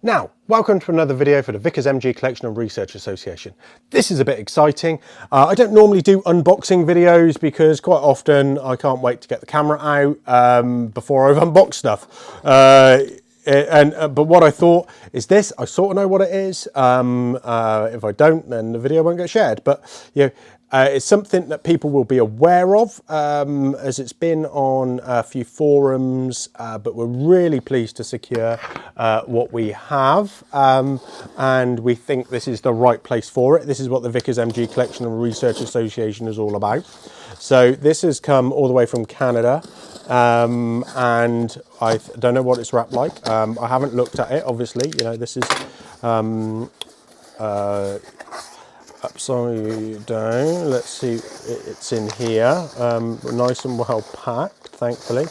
Now, welcome to another video for the Vickers MG Collection and Research Association. This is a bit exciting. I don't normally do unboxing videos because quite often I can't wait to get the camera out before I've unboxed stuff. But what I thought is this, I sort of know what it is. If I don't, then the video won't get shared. But you know, it's something that people will be aware of as it's been on a few forums, but we're really pleased to secure what we have, and we think this is the right place for it. This is what the Vickers MG Collection and Research Association is all about. So this has come all the way from Canada, and I don't know what it's wrapped like. I haven't looked at it, obviously. You know, this is upside down. Let's see, it's in here, nice and well packed, thankfully.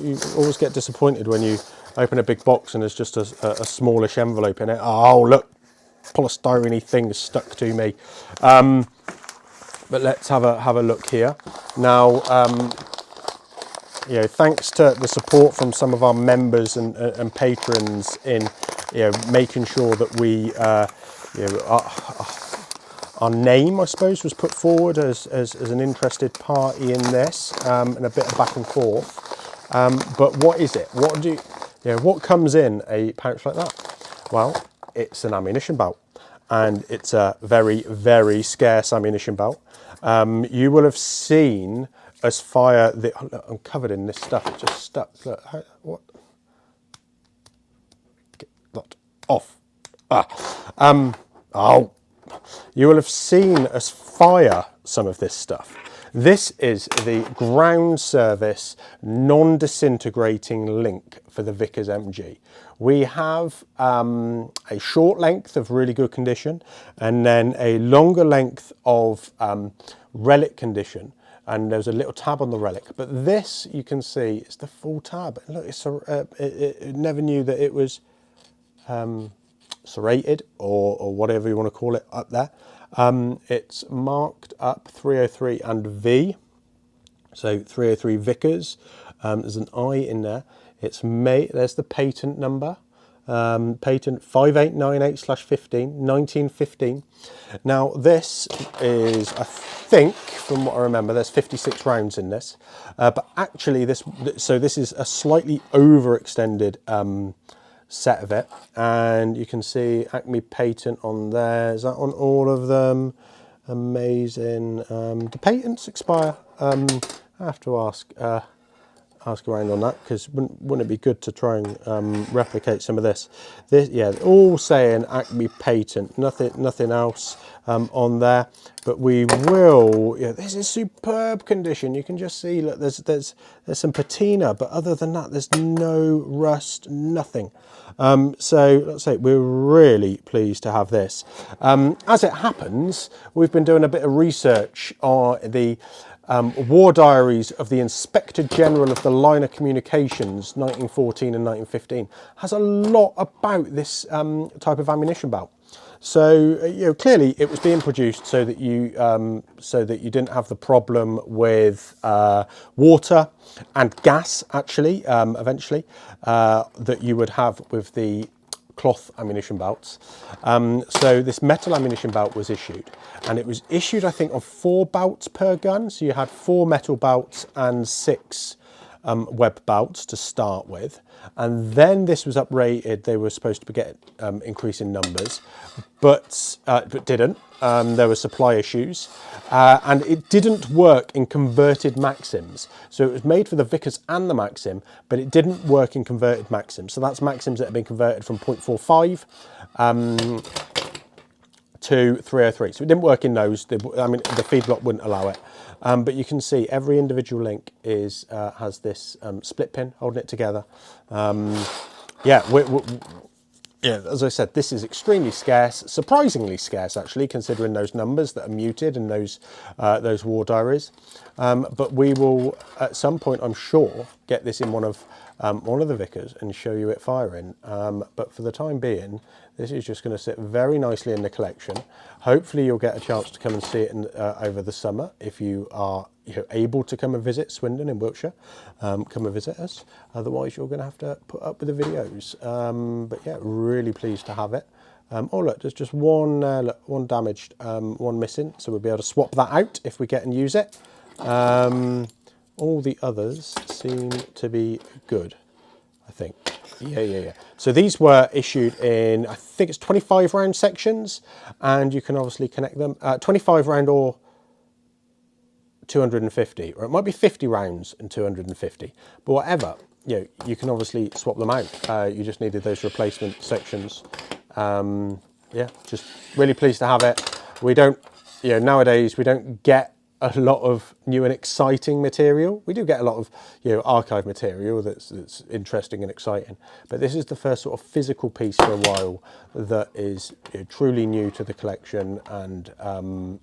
You always get disappointed when you open a big box and there's just a smallish envelope in it. Oh look, polystyrene thing is stuck to me. But let's have a look here now. You know, thanks to the support from some of our members and patrons in, you know, making sure that we you know, our name, I suppose, was put forward as an interested party in this, and a bit of back and forth. But what is it? What comes in a pouch like that? Well, it's an ammunition belt, and it's a very, very scarce ammunition belt. You will have seen us fire the. Oh, look, I'm covered in this stuff. It's just stuck. Look, what? Get that off. Oh. You will have seen us fire some of this stuff. This is the ground service non-disintegrating link for the Vickers MG. We have a short length of really good condition and then a longer length of relic condition. And there's a little tab on the relic, but this you can see is the full tab. Look, it's it never knew that it was serrated or whatever you want to call it up there. It's marked up 303 and V, so 303 Vickers. There's an I in there. It's made, there's the patent number, patent 5898/15, 1915. Now this is, I think, from what I remember, there's 56 rounds in this, but actually this is a slightly overextended set of it, and you can see Acme patent on there. Is that on all of them? Amazing. Do patents expire? I have to ask around on that, because wouldn't it be good to try and replicate some of this? Yeah, all saying Acme patent, nothing else on there. But we will. Yeah, this is superb condition. You can just see, look, there's some patina, but other than that, there's no rust, nothing. So let's say we're really pleased to have this. As it happens, we've been doing a bit of research on the war diaries of the Inspector General of the Line of Communications, 1914 and 1915, has a lot about this type of ammunition belt. So you know, clearly it was being produced so that you didn't have the problem with water and gas, actually, eventually, that you would have with the cloth ammunition belts. So this metal ammunition belt was issued, and it was issued, I think, on 4 belts per gun. So you had 4 metal belts and 6 web belts to start with, and then this was uprated. They were supposed to get increase in numbers, but didn't. There were supply issues, and it didn't work in converted Maxims. So it was made for the Vickers and the Maxim, but it didn't work in converted Maxims. So that's Maxims that have been converted from .45 to 303. So it didn't work in those. I mean, the feedlot wouldn't allow it. But you can see every individual link has this split pin holding it together. Yeah, yeah, as I said, this is extremely scarce, surprisingly scarce actually, considering those numbers that are muted in those war diaries. But we will, at some point, I'm sure, get this in one of the Vickers and show you it firing. But for the time being, this is just going to sit very nicely in the collection. Hopefully you'll get a chance to come and see it over the summer if you are able to come and visit Swindon in Wiltshire. Come and visit us. Otherwise you're going to have to put up with the videos. But yeah, really pleased to have it. Oh look, there's just one damaged, one missing, so we'll be able to swap that out if we get and use it. All the others seem to be good, I think. Yeah. So these were issued in, I think it's 25 round sections, and you can obviously connect them. 25 round or 250, or it might be 50 rounds and 250, but whatever, you can obviously swap them out. You just needed those replacement sections. Yeah, just really pleased to have it. We don't, nowadays we don't get a lot of new and exciting material. We do get a lot of archive material that's interesting and exciting, but this is the first sort of physical piece for a while that is truly new to the collection, and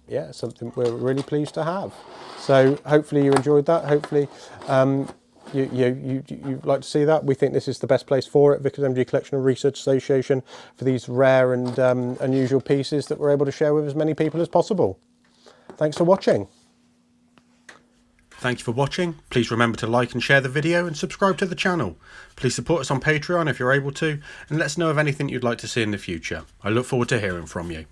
yeah, something we're really pleased to have. So hopefully you enjoyed that. Hopefully you'd like to see that. We think this is the best place for it, Vickers MG Collection and Research Association, for these rare and unusual pieces that we're able to share with as many people as possible. Thanks for watching. Thank you for watching. Please remember to like and share the video and subscribe to the channel. Please support us on Patreon if you're able to, and let us know of anything you'd like to see in the future. I look forward to hearing from you.